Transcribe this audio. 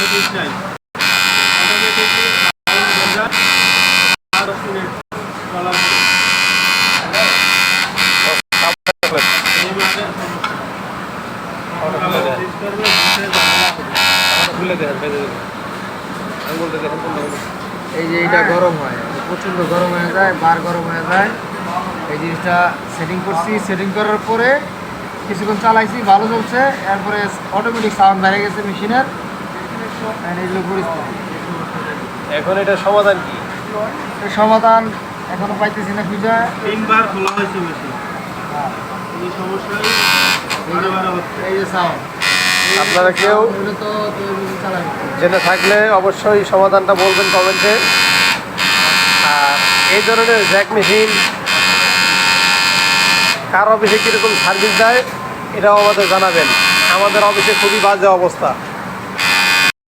Automatic নাই, automatic আর minute চলার এই যে এটা গরম হয়, প্রচণ্ড গরম হয়ে যায়, বার গরম হয়ে যায়। এই জিনিসটা সেটিং করছি, সেটিং করার পরে কিছুক্ষণ চালাইছি, ভালো চলছে। এরপরে অটোমেটিক সাউন্ড বেড়ে গেছে মেশিনের। এইগুলো পরিস্থিতি। এখন এটা সমাধান কি? এই সমাধান এখনো পাইতেছি না খুঁজে। 3 বার খোলা হয়েছে মেশিন, এই সমস্যায় বারবার হচ্ছে। এই যে সাউন্ড, আপনারা কেউ তো চালাই জেনে থাকলে অবশ্যই সমাধানটা বলবেন কমেন্টে। আর এই ধরনের জ্যাক মেশিন কার অফিসে কীরকম সার্ভিস দেয় এটাও আমাদের জানাবেন। আমাদের অফিসে খুবই বাজে অবস্থা।